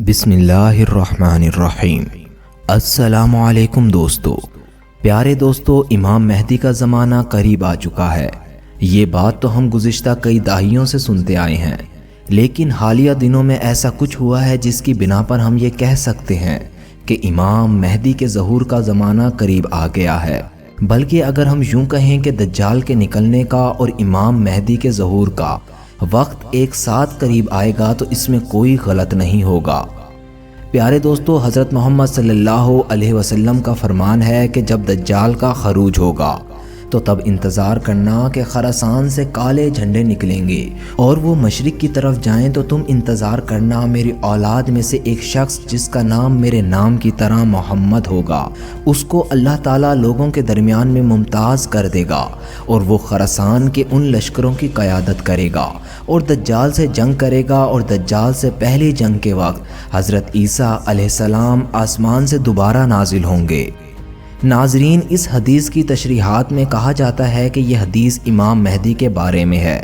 بسم اللہ الرحمن الرحیم۔ السلام علیکم دوستو۔ پیارے دوستو، امام مہدی کا زمانہ قریب آ چکا ہے۔ یہ بات تو ہم گزشتہ کئی دہائیوں سے سنتے آئے ہیں، لیکن حالیہ دنوں میں ایسا کچھ ہوا ہے جس کی بنا پر ہم یہ کہہ سکتے ہیں کہ امام مہدی کے ظہور کا زمانہ قریب آ گیا ہے۔ بلکہ اگر ہم یوں کہیں کہ دجال کے نکلنے کا اور امام مہدی کے ظہور کا وقت ایک ساتھ قریب آئے گا تو اس میں کوئی غلط نہیں ہوگا۔ پیارے دوستو، حضرت محمد صلی اللہ علیہ وسلم کا فرمان ہے کہ جب دجال کا خروج ہوگا تو تب انتظار کرنا کہ خراسان سے کالے جھنڈے نکلیں گے اور وہ مشرق کی طرف جائیں تو تم انتظار کرنا میری اولاد میں سے ایک شخص جس کا نام میرے نام کی طرح محمد ہوگا، اس کو اللہ تعالیٰ لوگوں کے درمیان میں ممتاز کر دے گا اور وہ خراسان کے ان لشکروں کی قیادت کرے گا اور دجال سے جنگ کرے گا، اور دجال سے پہلی جنگ کے وقت حضرت عیسیٰ علیہ السلام آسمان سے دوبارہ نازل ہوں گے۔ ناظرین، اس حدیث کی تشریحات میں کہا جاتا ہے کہ یہ حدیث امام مہدی کے بارے میں ہے،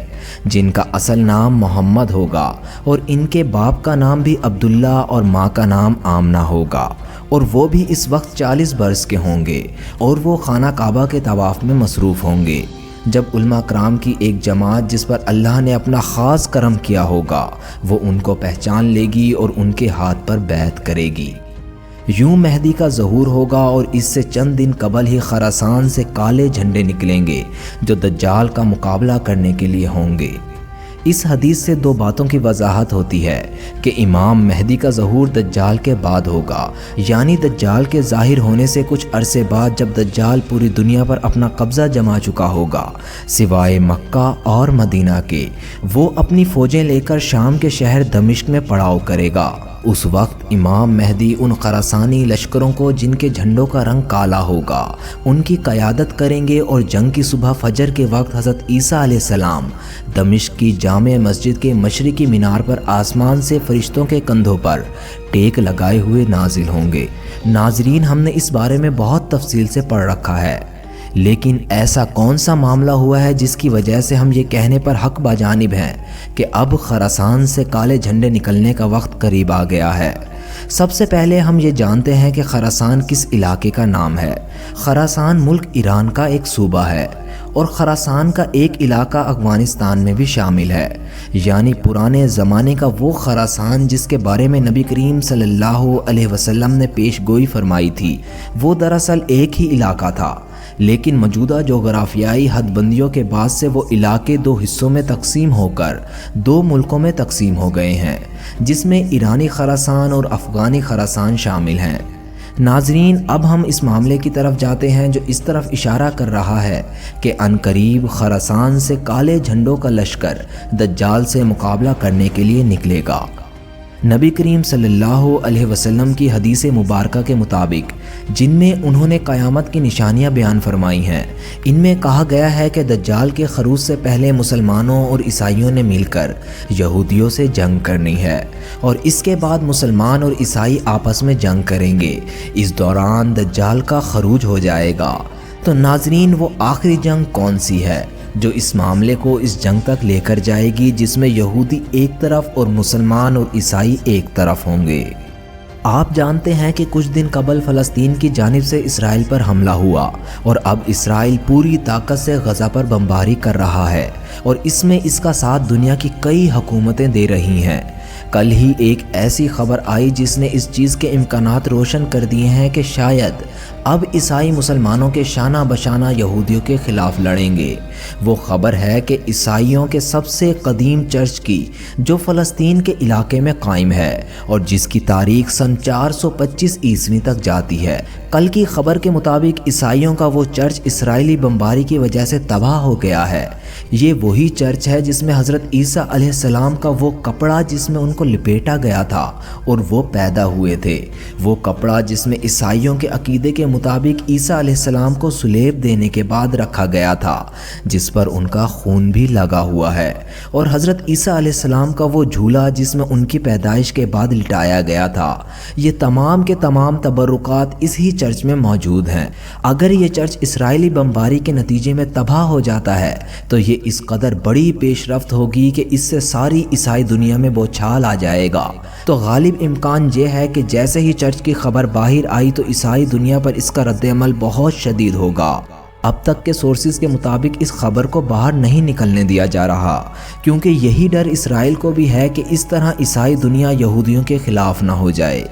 جن کا اصل نام محمد ہوگا اور ان کے باپ کا نام بھی عبداللہ اور ماں کا نام آمنہ ہوگا، اور وہ بھی اس وقت 40 برس کے ہوں گے اور وہ خانہ کعبہ کے طواف میں مصروف ہوں گے۔ جب علماء کرام کی ایک جماعت جس پر اللہ نے اپنا خاص کرم کیا ہوگا وہ ان کو پہچان لے گی اور ان کے ہاتھ پر بیعت کرے گی۔ یوں مہدی کا ظہور ہوگا اور اس سے چند دن قبل ہی خراسان سے کالے جھنڈے نکلیں گے جو دجال کا مقابلہ کرنے کے لیے ہوں گے۔ اس حدیث سے دو باتوں کی وضاحت ہوتی ہے کہ امام مہدی کا ظہور دجال کے بعد ہوگا، یعنی دجال کے ظاہر ہونے سے کچھ عرصے بعد، جب دجال پوری دنیا پر اپنا قبضہ جما چکا ہوگا سوائے مکہ اور مدینہ کے۔ وہ اپنی فوجیں لے کر شام کے شہر دمشق میں پڑاؤ کرے گا۔ اس وقت امام مہدی ان خراسانی لشکروں کو جن کے جھنڈوں کا رنگ کالا ہوگا ان کی قیادت کریں گے، اور جنگ کی صبح فجر کے وقت حضرت عیسیٰ علیہ السلام دمشق کی جامع مسجد کے مشرقی مینار پر آسمان سے فرشتوں کے کندھوں پر ٹیک لگائے ہوئے نازل ہوں گے۔ ناظرین، ہم نے اس بارے میں بہت تفصیل سے پڑھ رکھا ہے، لیکن ایسا کون سا معاملہ ہوا ہے جس کی وجہ سے ہم یہ کہنے پر حق باجانب ہیں کہ اب خراسان سے کالے جھنڈے نکلنے کا وقت قریب آ گیا ہے؟ سب سے پہلے ہم یہ جانتے ہیں کہ خراسان کس علاقے کا نام ہے۔ خراسان ملک ایران کا ایک صوبہ ہے، اور خراسان کا ایک علاقہ افغانستان میں بھی شامل ہے، یعنی پرانے زمانے کا وہ خراسان جس کے بارے میں نبی کریم صلی اللہ علیہ وسلم نے پیش گوئی فرمائی تھی، وہ دراصل ایک ہی علاقہ تھا، لیکن موجودہ جغرافیائی حد بندیوں کے بعد سے وہ علاقے دو حصوں میں تقسیم ہو کر دو ملکوں میں تقسیم ہو گئے ہیں، جس میں ایرانی خراسان اور افغانی خراسان شامل ہیں۔ ناظرین، اب ہم اس معاملے کی طرف جاتے ہیں جو اس طرف اشارہ کر رہا ہے کہ عنقریب خراسان سے کالے جھنڈوں کا لشکر دجال سے مقابلہ کرنے کے لیے نکلے گا۔ نبی کریم صلی اللہ علیہ وسلم کی حدیث مبارکہ کے مطابق، جن میں انہوں نے قیامت کی نشانیاں بیان فرمائی ہیں، ان میں کہا گیا ہے کہ دجال کے خروج سے پہلے مسلمانوں اور عیسائیوں نے مل کر یہودیوں سے جنگ کرنی ہے، اور اس کے بعد مسلمان اور عیسائی آپس میں جنگ کریں گے۔ اس دوران دجال کا خروج ہو جائے گا۔ تو ناظرین، وہ آخری جنگ کون سی ہے جو اس معاملے کو اس جنگ تک لے کر جائے گی جس میں یہودی ایک طرف اور مسلمان اور عیسائی ایک طرف ہوں گے؟ آپ جانتے ہیں کہ کچھ دن قبل فلسطین کی جانب سے اسرائیل پر حملہ ہوا، اور اب اسرائیل پوری طاقت سے غزہ پر بمباری کر رہا ہے، اور اس میں اس کا ساتھ دنیا کی کئی حکومتیں دے رہی ہیں۔ کل ہی ایک ایسی خبر آئی جس نے اس چیز کے امکانات روشن کر دیے ہیں کہ شاید اب عیسائی مسلمانوں کے شانہ بشانہ یہودیوں کے خلاف لڑیں گے۔ وہ خبر ہے کہ عیسائیوں کے سب سے قدیم چرچ کی جو فلسطین کے علاقے میں قائم ہے اور جس کی تاریخ سن 425 عیسوی تک جاتی ہے، کل کی خبر کے مطابق عیسائیوں کا وہ چرچ اسرائیلی بمباری کی وجہ سے تباہ ہو گیا ہے۔ یہ وہی چرچ ہے جس میں حضرت عیسیٰ علیہ السلام کا وہ کپڑا جس میں ان کو لپیٹا گیا تھا اور وہ پیدا ہوئے تھے، وہ کپڑا جس میں عیسائیوں کے عقیدے کے مطابق عیسیٰ علیہ السلام کو صلیب دینے کے بعد رکھا گیا تھا، جس پر ان کا خون بھی لگا ہوا ہے، اور حضرت عیسیٰ علیہ السلام کا وہ جھولا جس میں ان کی پیدائش کے بعد لٹایا گیا تھا، یہ تمام کے تمام تبرکات اس ہی چرچ میں موجود ہیں۔ اگر یہ چرچ اسرائیلی بمباری کے نتیجے میں تباہ ہو جاتا ہے تو یہ اس قدر بڑی پیش رفت ہوگی کہ اس سے ساری عیسائی دنیا میں بوچھال آ جائے گا۔ تو غالب امکان یہ ہے کہ جیسے ہی چرچ کی خبر باہر آئی تو عیسائی دنیا پر اس کا رد عمل بہت شدید ہوگا۔ اب تک کے سورسز کے مطابق اس خبر کو باہر نہیں نکلنے دیا جا رہا، کیونکہ یہی ڈر اسرائیل کو بھی ہے کہ اس طرح عیسائی دنیا یہودیوں کے خلاف نہ ہو جائے۔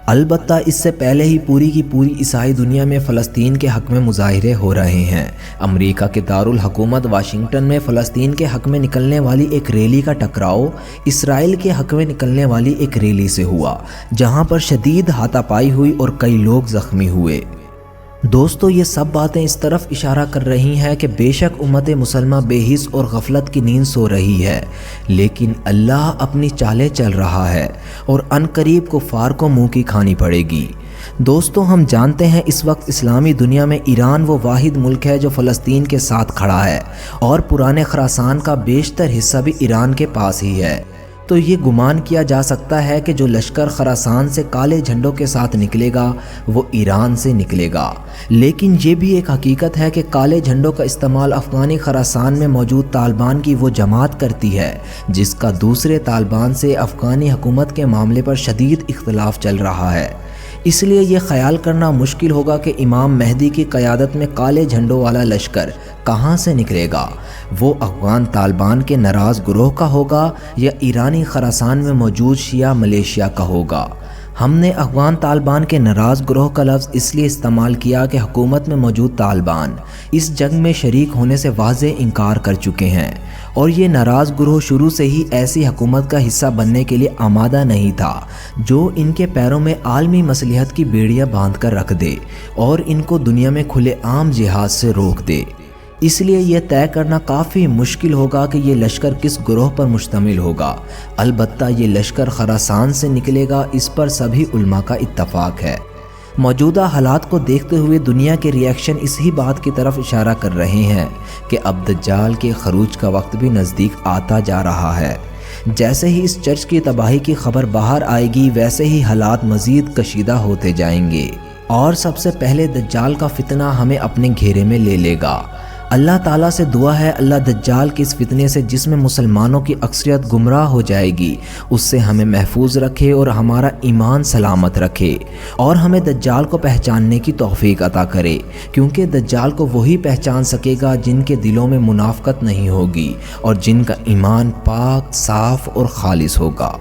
البتہ اس سے پہلے ہی پوری کی پوری عیسائی دنیا میں فلسطین کے حق میں مظاہرے ہو رہے ہیں۔ امریکہ کے دارالحکومت واشنگٹن میں فلسطین کے حق میں نکلنے والی ایک ریلی کا ٹکراؤ اسرائیل کے حق میں نکلنے والی ایک ریلی سے ہوا، جہاں پر شدید ہاتھا پائی ہوئی اور کئی لوگ زخمی ہوئے۔ دوستو، یہ سب باتیں اس طرف اشارہ کر رہی ہیں کہ بے شک امت مسلمہ بے حس اور غفلت کی نیند سو رہی ہے، لیکن اللہ اپنی چالیں چل رہا ہے اور عنقریب کفار کو منہ کی کھانی پڑے گی۔ دوستو، ہم جانتے ہیں اس وقت اسلامی دنیا میں ایران وہ واحد ملک ہے جو فلسطین کے ساتھ کھڑا ہے، اور پرانے خراسان کا بیشتر حصہ بھی ایران کے پاس ہی ہے۔ تو یہ گمان کیا جا سکتا ہے کہ جو لشکر خراسان سے کالے جھنڈوں کے ساتھ نکلے گا وہ ایران سے نکلے گا، لیکن یہ بھی ایک حقیقت ہے کہ کالے جھنڈوں کا استعمال افغانی خراسان میں موجود طالبان کی وہ جماعت کرتی ہے جس کا دوسرے طالبان سے افغانی حکومت کے معاملے پر شدید اختلاف چل رہا ہے۔ اس لیے یہ خیال کرنا مشکل ہوگا کہ امام مہدی کی قیادت میں کالے جھنڈوں والا لشکر کہاں سے نکلے گا، وہ افغان طالبان کے ناراض گروہ کا ہوگا یا ایرانی خراسان میں موجود شیعہ ملیشیا کا ہوگا۔ ہم نے افغان طالبان کے ناراض گروہ کا لفظ اس لیے استعمال کیا کہ حکومت میں موجود طالبان اس جنگ میں شریک ہونے سے واضح انکار کر چکے ہیں، اور یہ ناراض گروہ شروع سے ہی ایسی حکومت کا حصہ بننے کے لیے آمادہ نہیں تھا جو ان کے پیروں میں عالمی مصلحت کی بیڑیاں باندھ کر رکھ دے اور ان کو دنیا میں کھلے عام جہاد سے روک دے۔ اس لیے یہ طے کرنا کافی مشکل ہوگا کہ یہ لشکر کس گروہ پر مشتمل ہوگا۔ البتہ یہ لشکر خراسان سے نکلے گا، اس پر سبھی علماء کا اتفاق ہے۔ موجودہ حالات کو دیکھتے ہوئے دنیا کے ریاکشن اسی بات کی طرف اشارہ کر رہے ہیں کہ اب دجال کے خروج کا وقت بھی نزدیک آتا جا رہا ہے۔ جیسے ہی اس چرچ کی تباہی کی خبر باہر آئے گی، ویسے ہی حالات مزید کشیدہ ہوتے جائیں گے، اور سب سے پہلے دجال کا فتنہ ہمیں اپنے گھیرے میں لے لے گا۔ اللہ تعالیٰ سے دعا ہے اللہ دجال کے اس فتنے سے جس میں مسلمانوں کی اکثریت گمراہ ہو جائے گی اس سے ہمیں محفوظ رکھے اور ہمارا ایمان سلامت رکھے، اور ہمیں دجال کو پہچاننے کی توفیق عطا کرے، کیونکہ دجال کو وہی پہچان سکے گا جن کے دلوں میں منافقت نہیں ہوگی اور جن کا ایمان پاک، صاف اور خالص ہوگا۔